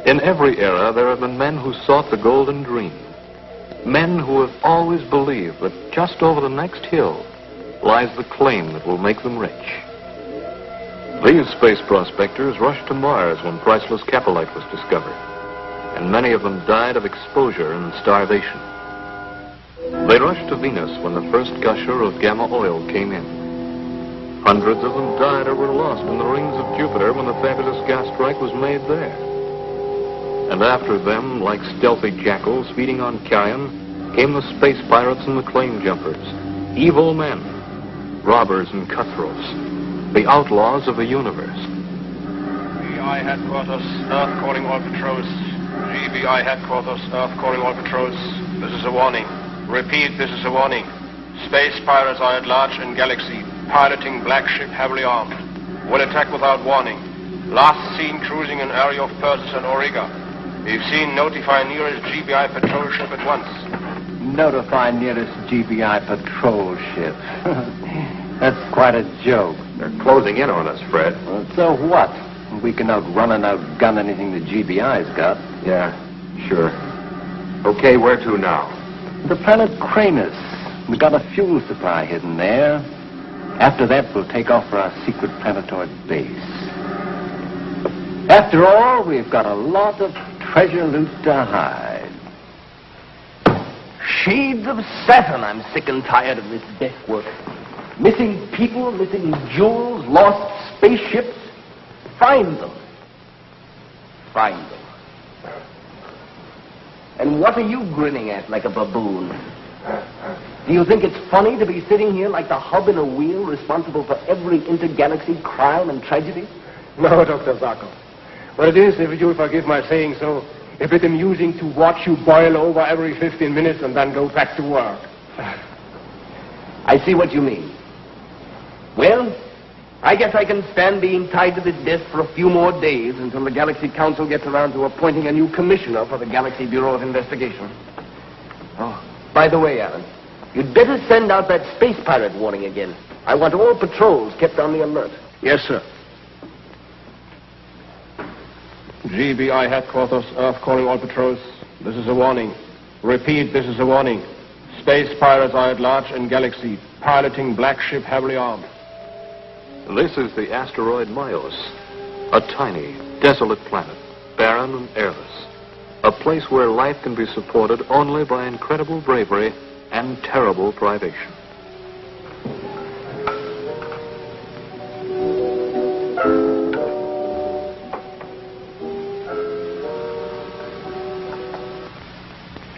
In every era, there have been men who sought the golden dream. Men who have always believed that just over the next hill lies the claim that will make them rich. These space prospectors rushed to Mars when priceless caprolite was discovered, and many of them died of exposure and starvation. They rushed to Venus when the first gusher of gamma oil came in. Hundreds of them died or were lost in the rings of Jupiter when the fabulous gas strike was made there. And after them, like stealthy jackals feeding on carrion, came the space pirates and the claim jumpers, evil men, robbers and cutthroats, the outlaws of the universe. GBI headquarters, Earth calling all patrols. GBI headquarters, Earth calling all patrols. This is a warning. Repeat, this is a warning. Space pirates are at large in galaxy, piloting black ship heavily armed. Will attack without warning. Last seen cruising in area of Persis and Auriga. If seen, notify nearest GBI patrol ship at once. Notify nearest GBI patrol ship. That's quite a joke. They're closing in on us, Fred. Well, so what? We can outrun and outgun anything the GBI's got. Yeah, sure. Okay, where to now? The planet Cranus. We got a fuel supply hidden there. After that, we'll take off for our secret planetoid base. After all, we've got a lot of treasure loot to hide. Shades of Saturn, I'm sick and tired of this death work. Missing people, missing jewels, lost spaceships. Find them. Find them. And what are you grinning at like a baboon? Do you think it's funny to be sitting here like the hub in a wheel, responsible for every intergalaxy crime and tragedy? No, Dr. Zarkov. Well, it is, if you forgive my saying so, a bit amusing to watch you boil over every 15 minutes and then go back to work. I see what you mean. Well, I guess I can stand being tied to this desk for a few more days until the Galaxy Council gets around to appointing a new commissioner for the Galaxy Bureau of Investigation. Oh, by the way, Alan, you'd better send out that space pirate warning again. I want all patrols kept on the alert. Yes, sir. GBI headquarters, Earth calling all patrols. This is a warning. Repeat, this is a warning. Space pirates are at large in galaxy, piloting black ship heavily armed. This is the asteroid Myos, a tiny, desolate planet, barren and airless. A place where life can be supported only by incredible bravery and terrible privation.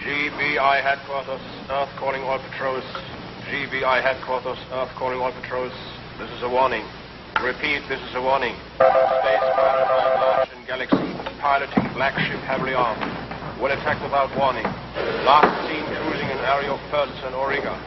GBI headquarters, Earth calling all patrols. GBI headquarters, Earth calling all patrols. This is a warning. Repeat, this is a warning. Space pirates are at large in galaxy, piloting black ship heavily armed. Will attack without warning. Last seen cruising in area of Persis and Auriga.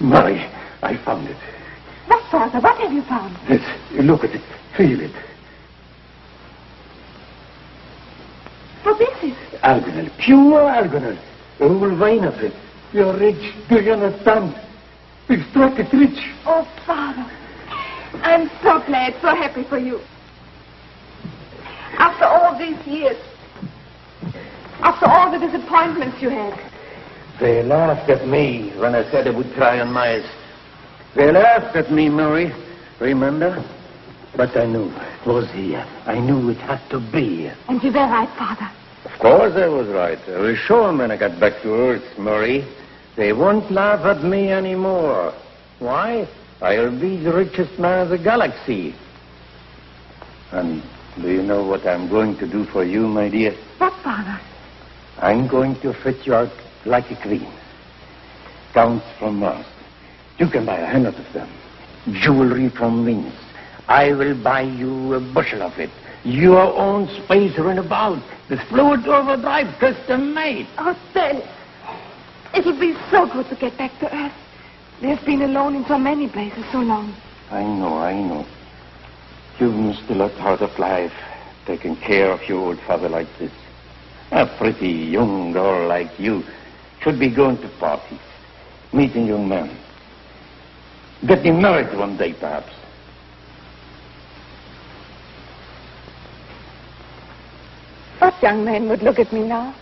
Murray, I found it. What, Father? What have you found? Yes, look at it. Feel it. What is it? Argonel. Pure argonel. A whole vein of it. You're rich. Do you understand? We've struck it rich. Oh, Father. I'm so glad, so happy for you. After all these years, after all the disappointments you had. They laughed at me when I said I would try on Mars. They laughed at me, Murray. Remember? But I knew it was here. I knew it had to be here. And you were right, Father. Of course I was right. I was sure when I got back to Earth, Murray. They won't laugh at me anymore. Why? I'll be the richest man of the galaxy. And do you know what I'm going to do for you, my dear? What, Father? I'm going to fit you out like a queen. Counts from Mars. You can buy 100 of them. Jewelry from Venus. I will buy you a bushel of it. Your own space runabout. The fluid overdrive custom made. Oh, Daddy. It'll be so good to get back to Earth. We've been alone in so many places so long. I know. You've missed a lot out of life. taking care of your old father like this. A pretty young girl like you should be going to parties, meeting young men, getting married one day, perhaps. What young man would look at me now?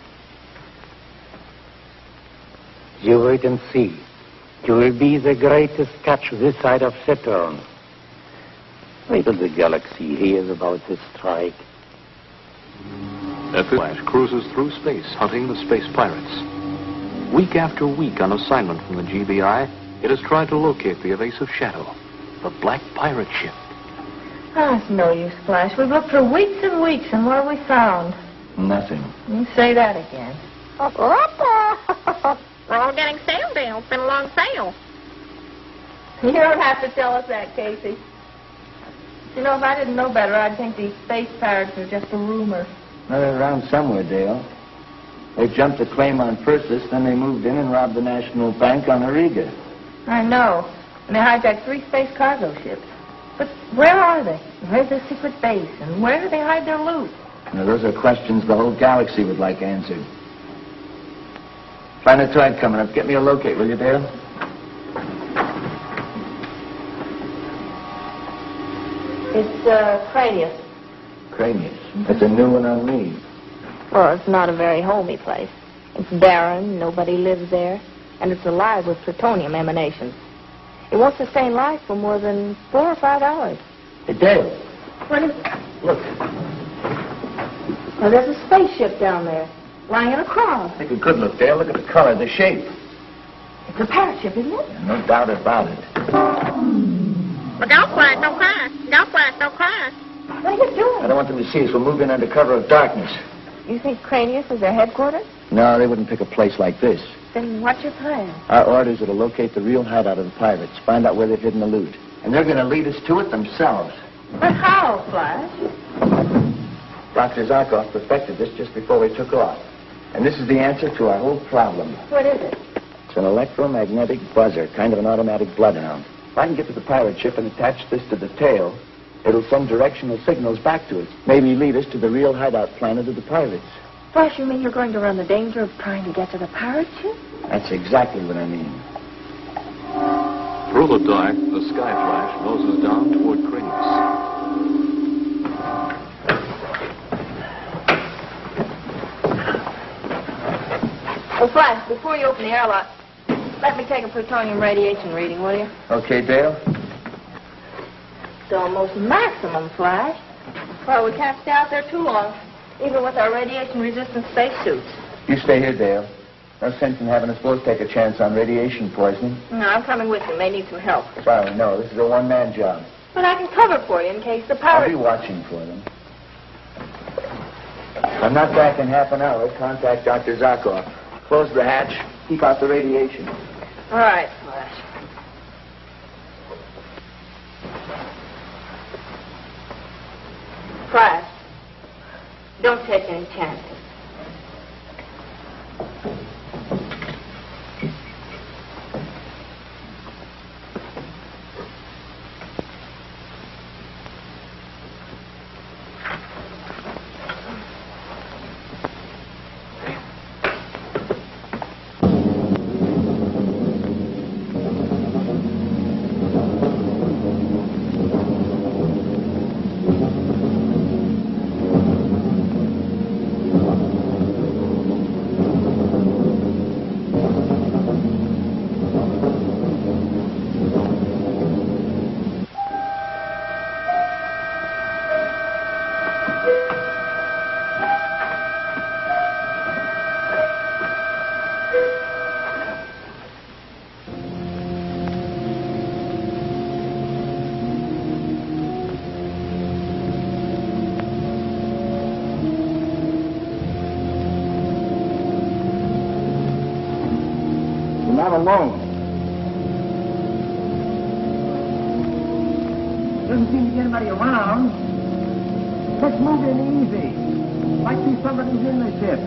You wait and see. You will be the greatest catch this side of Saturn. Wait till the galaxy hears about this strike. Flash cruises through space, hunting the space pirates. Week after week on assignment from the GBI, it has tried to locate the evasive Shadow, the black pirate ship. Oh, it's no use, Flash. We've looked for weeks and weeks, and what have we found? Nothing. You say that again. We're all getting sail deals. Been a long sail. You don't have to tell us that, Casey. You know, if I didn't know better, I'd think these space pirates are just a rumor. Well, they're around somewhere, Dale. They jumped a claim on Persis, then they moved in and robbed the National Bank on Ariga. I know. And they hijacked 3 space cargo ships. But where are they? Where's their secret base? And where do they hide their loot? Now, those are questions the whole galaxy would like answered. Planetoid coming up. Get me a locate, will you, Dale? It's Cranius. Cranius. That's a new one on me. Well, it's not a very homey place. It's barren, nobody lives there, and it's alive with plutonium emanations. It won't sustain life for more than 4 or 5 hours. Hey, Dale. What is it? Look. Well, there's a spaceship down there, lying in a cross. Take a good look, Dale. Look at the color, the shape. It's a parrot ship, isn't it? Yeah, no doubt about it. But don't crash, don't crash. Don't crash, don't crash. What are you doing? I don't want them to see us. We'll move in under cover of darkness. You think Cranius is their headquarters? No, they wouldn't pick a place like this. Then what's your plan? Our orders are to locate the real hideout of the pirates, find out where they've hidden the loot. And they're going to lead us to it themselves. But how, Flash? Dr. Zarkov perfected this just before we took off. And this is the answer to our whole problem. What is it? It's an electromagnetic buzzer, kind of an automatic bloodhound. If I can get to the pirate ship and attach this to the tail, it'll send directional signals back to us. Maybe lead us to the real hideout planet of the pirates. Flash, you mean you're going to run the danger of trying to get to the pirate ship? That's exactly what I mean. Through the dark, the Sky Flash noses down toward Cranius. Oh, Flash, before you open the airlock, let me take a plutonium radiation reading, will you? Okay, Dale? It's almost maximum, Flash. Well, we can't stay out there too long, even with our radiation-resistant spacesuits. You stay here, Dale. No sense in having us both take a chance on radiation poisoning. No, I'm coming with you. May need some help. Sorry, no. This is a one-man job. But I can cover for you in case the I'll pirates... be watching for them. If I'm not back in half an hour, contact Dr. Zarkov. Close the hatch. Keep out the radiation. All right, Flash. Flash, don't take any chances. Not alone. Doesn't seem to get anybody around. Let's move in easy. Might be somebody's in the ship.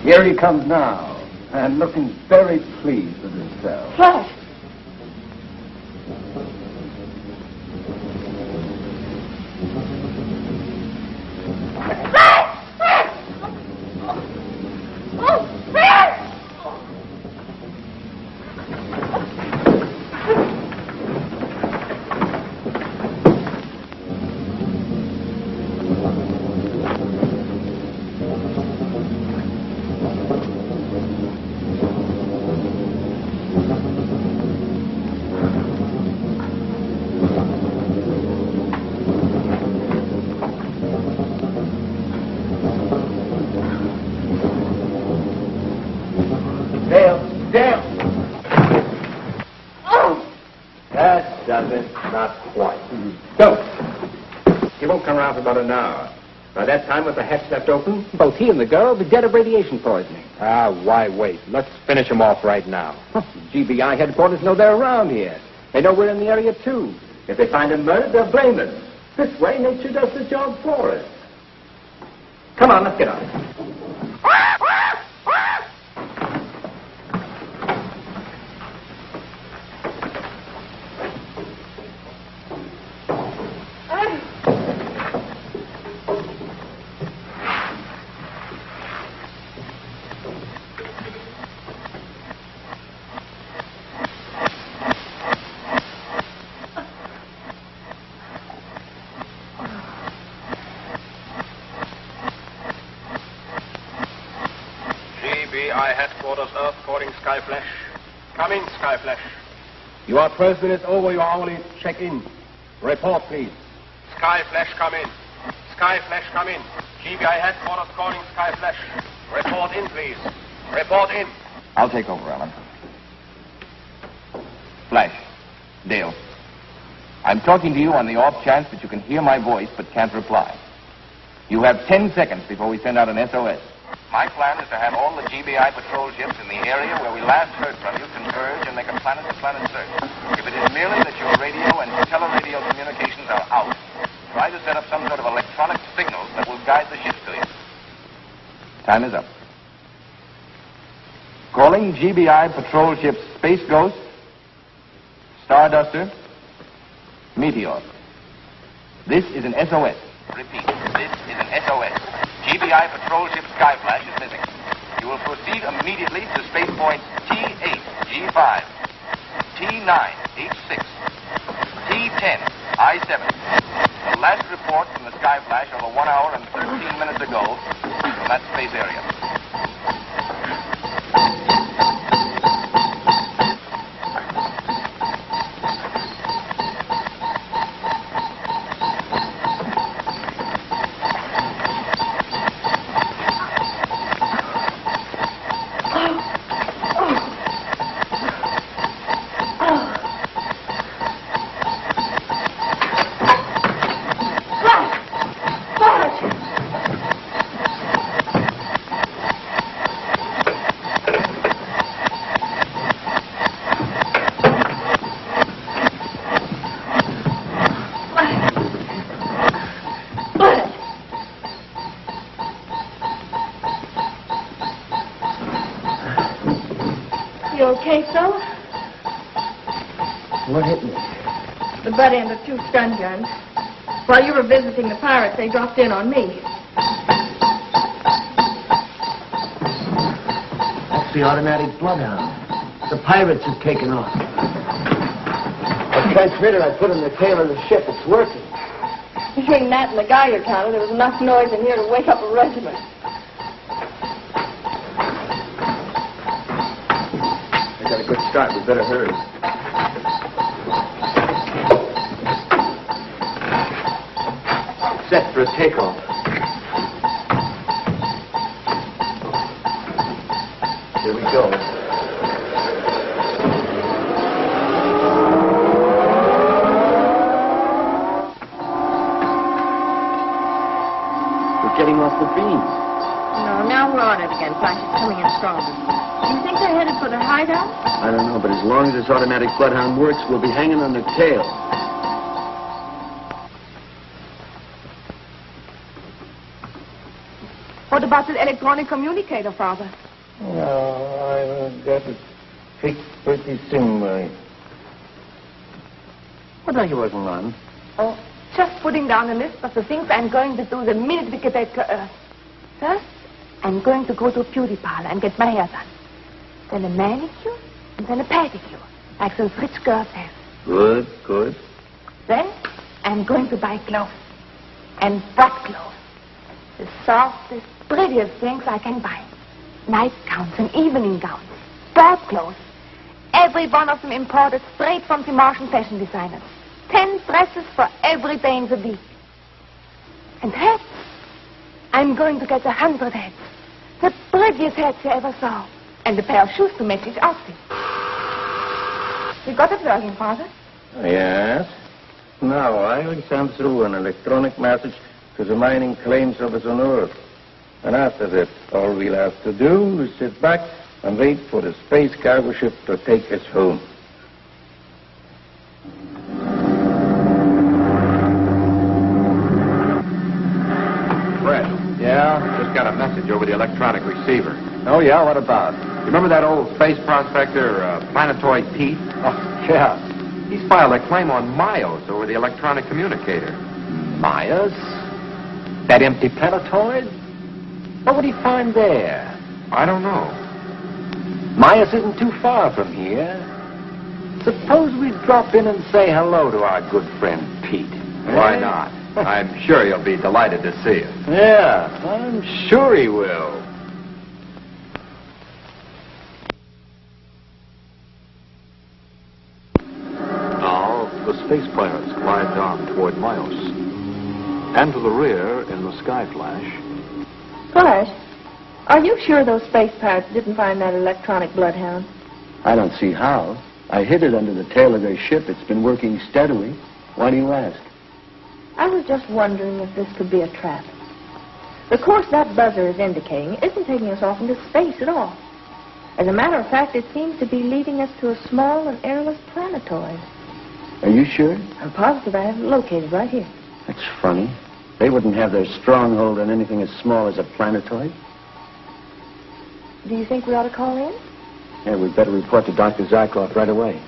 Here he comes now, and looking very pleased with himself. Flash! Not quite. Don't. He won't come around for about an hour. By that time, with the hatch left open, both he and the girl will be dead of radiation poisoning. Ah, why wait? Let's finish him off right now. GBI headquarters know they're around here. They know we're in the area, too. If they find him murdered, they'll blame us. This way, nature does the job for us. Come on, let's get on. GBI headquarters, Earth calling Skyflash. Come in, Skyflash. Your 12 minutes over your hourly check-in. Report, please. Skyflash, come in. Skyflash, come in. GBI headquarters calling Skyflash. Report in, please. Report in. I'll take over, Alan. Flash. Dale. I'm talking to you on the off chance that you can hear my voice but can't reply. You have 10 seconds before we send out an SOS. My plan is to have all the GBI patrol ships in the area where we last heard from you converge and make a planet-to-planet search. If it is merely that your radio and teleradio communications are out, try to set up some sort of electronic signals that will guide the ships to you. Time is up. Calling GBI patrol ships Space Ghost, Starduster, Meteor. This is an SOS. Repeat, this is an SOS. GBI patrol ship Skyflash is missing. You will proceed immediately to space points T8, G5, T9, H6, T10, I7. The last report from the Skyflash over 1 hour and 13 minutes ago from that space area. You okay, Phil? What hit me? The butt end of 2 stun guns. While you were visiting the pirates, they dropped in on me. That's the automatic bloodhound. The pirates have taken off. The transmitter I put in the tail of the ship, it's working. Between that and the Geiger counter, there was enough noise in here to wake up a regiment. I got a good start. We better hurry. Set for a takeoff. Here we go. getting off the beams. No, now we're on it again. Flash is coming in stronger. Do you think they're headed for the hideout? I don't know, but as long as this automatic bloodhound works, we'll be hanging on their tail. What about the electronic communicator, Father? No, I will get it fixed pretty soon, Mary. What are you working on? Oh, just putting down a list of the things I'm going to do the minute we get back to Earth. First, I'm going to go to a beauty parlor and get my hair done. Then a manicure, and then a pedicure, like those rich girls have. Good, good. Then, I'm going to buy clothes. And what clothes? The softest, prettiest things I can buy. Nightgowns and evening gowns. Sport clothes. Every one of them imported straight from the Martian fashion designers. 10 dresses for every day in the week. And hats. I'm going to get 100 hats. The prettiest hats you ever saw. And a pair of shoes to match each outfit. You got it working, Father? Yes. Now, I will send through an electronic message to the mining claims office on Earth. And after that, all we'll have to do is sit back and wait for the space cargo ship to take us home. Fred. Yeah? Just got a message over the electronic receiver. Oh, yeah? What about? You remember that old space prospector, Planetoid Pete? Oh, yeah. He's filed a claim on Myos over the electronic communicator. Myos? That empty planetoid? What would he find there? I don't know. Myos isn't too far from here. Suppose we drop in and say hello to our good friend Pete. Why not? I'm sure he'll be delighted to see us. Yeah, I'm sure he will. Now, the space pirates glide down toward Myos. And to the rear, in the sky flash... Flash, are you sure those space pirates didn't find that electronic bloodhound? I don't see how. I hid it under the tail of their ship. It's been working steadily. Why do you ask? I was just wondering if this could be a trap. The course that buzzer is indicating isn't taking us off into space at all. As a matter of fact, it seems to be leading us to a small and airless planetoid. Are you sure? I'm positive I have it located right here. That's funny. They wouldn't have their stronghold on anything as small as a planetoid. Do you think we ought to call in? Yeah, we'd better report to Dr. Zarkov right away.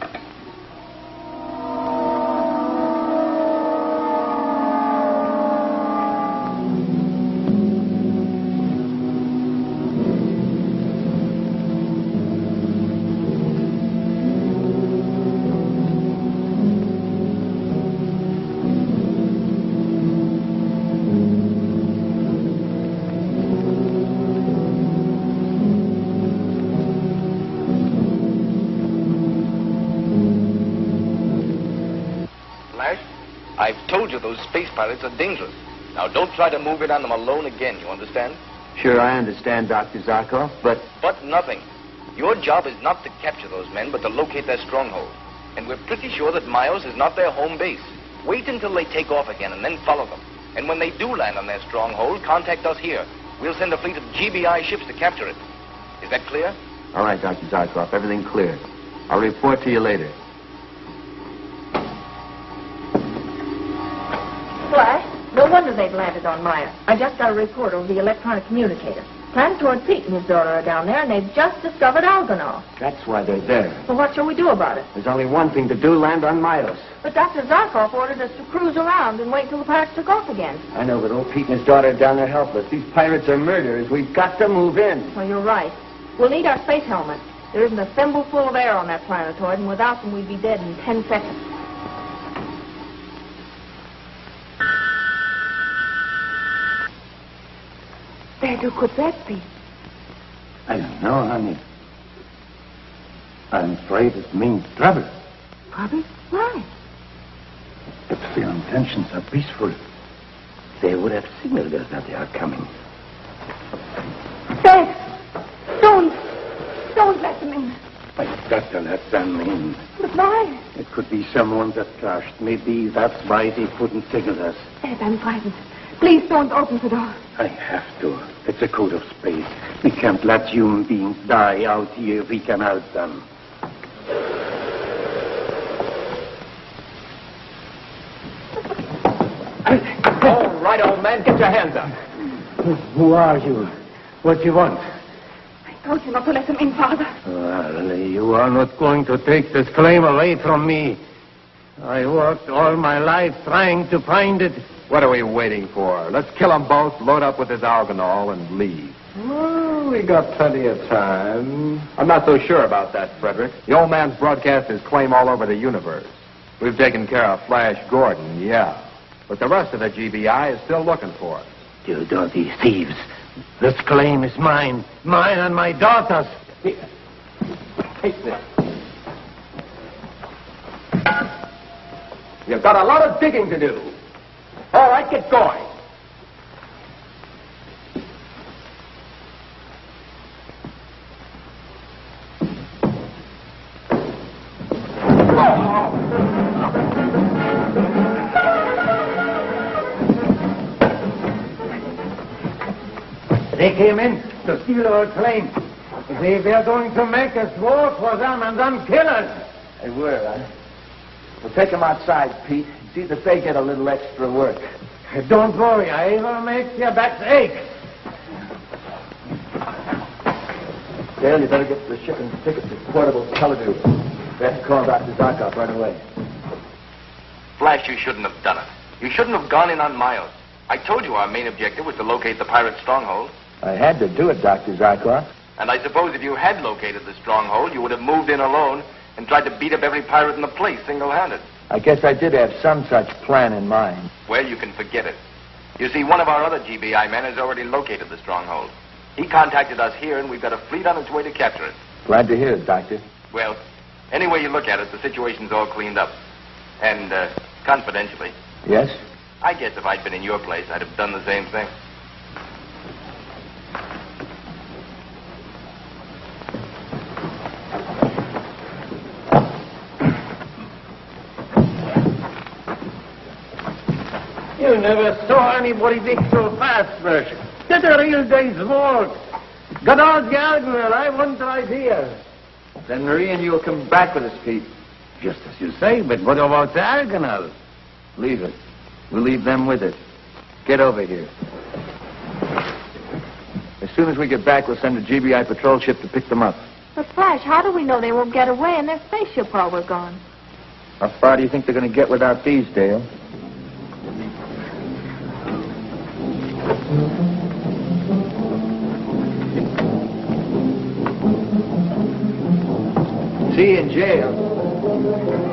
I've told you those space pirates are dangerous. Now, don't try to move in on them alone again, you understand? Sure, I understand, Dr. Zarkov, but... But nothing. Your job is not to capture those men, but to locate their stronghold. And we're pretty sure that Myos is not their home base. Wait until they take off again and then follow them. And when they do land on their stronghold, contact us here. We'll send a fleet of GBI ships to capture it. Is that clear? All right, Dr. Zarkov, everything clear. I'll report to you later. Flash, no wonder they've landed on Maya. I just got a report over the electronic communicator. Planetoid Pete and his daughter are down there, and they've just discovered Algonaut. That's why they're there. Well, what shall we do about it? There's only one thing to do, land on Myos. But Dr. Zarkov ordered us to cruise around and wait till the pirates took off again. I know, but old Pete and his daughter are down there helpless. These pirates are murderers. We've got to move in. Well, you're right. We'll need our space helmets. There isn't a thimbleful of air on that planetoid, and without them we'd be dead in 10 seconds. Dad, who could that be? I don't know, honey. I'm afraid it means trouble. Trouble? Why? If their intentions are peaceful, they would have signaled us that they are coming. Dad! Don't let them in. I've got to let them in. But why? It could be someone that crashed. Maybe that's why they couldn't signal us. Dad, I'm frightened. Please don't open the door. I have to. It's a code of space. We can't let human beings die out here if we can help them. All right, old man, get your hands up. Who are you? What do you want? I told you not to let him in, Father. Well, you are not going to take this claim away from me. I worked all my life trying to find it. What are we waiting for? Let's kill them both, load up with this alcohol, and leave. Well, we got plenty of time. I'm not so sure about that, Frederick. The old man's broadcast his claim all over the universe. We've taken care of Flash Gordon, yeah. But the rest of the GBI is still looking for us. You dirty thieves. This claim is mine. Mine and my daughter's. Here. Take this. You've got a lot of digging to do. All right, get going. They came in to steal our claim. They were going to make us work for them and then kill us. They were, huh? Well, take them outside, Pete. See that they get a little extra work. Don't worry, I will make your backs ache. Dale, you better get the shipping tickets to portable television. Better call Dr. Zarkov right away. Flash, you shouldn't have done it. You shouldn't have gone in on Miles. I told you our main objective was to locate the pirate stronghold. I had to do it, Dr. Zarkov. And I suppose if you had located the stronghold, you would have moved in alone and tried to beat up every pirate in the place single-handed. I guess I did have some such plan in mind. Well, you can forget it. You see, one of our other GBI men has already located the stronghold. He contacted us here, and we've got a fleet on its way to capture it. Glad to hear it, Doctor. Well, any way you look at it, the situation's all cleaned up. And, confidentially, Yes? I guess if I'd been in your place, I'd have done the same thing. You never saw anybody dig so fast, Mercer. Did a real day's work. Got all the argument. I want the idea. Then Marie and you will come back with us, Pete. Just as you say, but what about the Argonauts? Leave it. We'll leave them with it. Get over here. As soon as we get back, we'll send a GBI patrol ship to pick them up. But, Flash, how do we know they won't get away in their spaceship while we're gone? How far do you think they're going to get without these, Dale? See you in jail.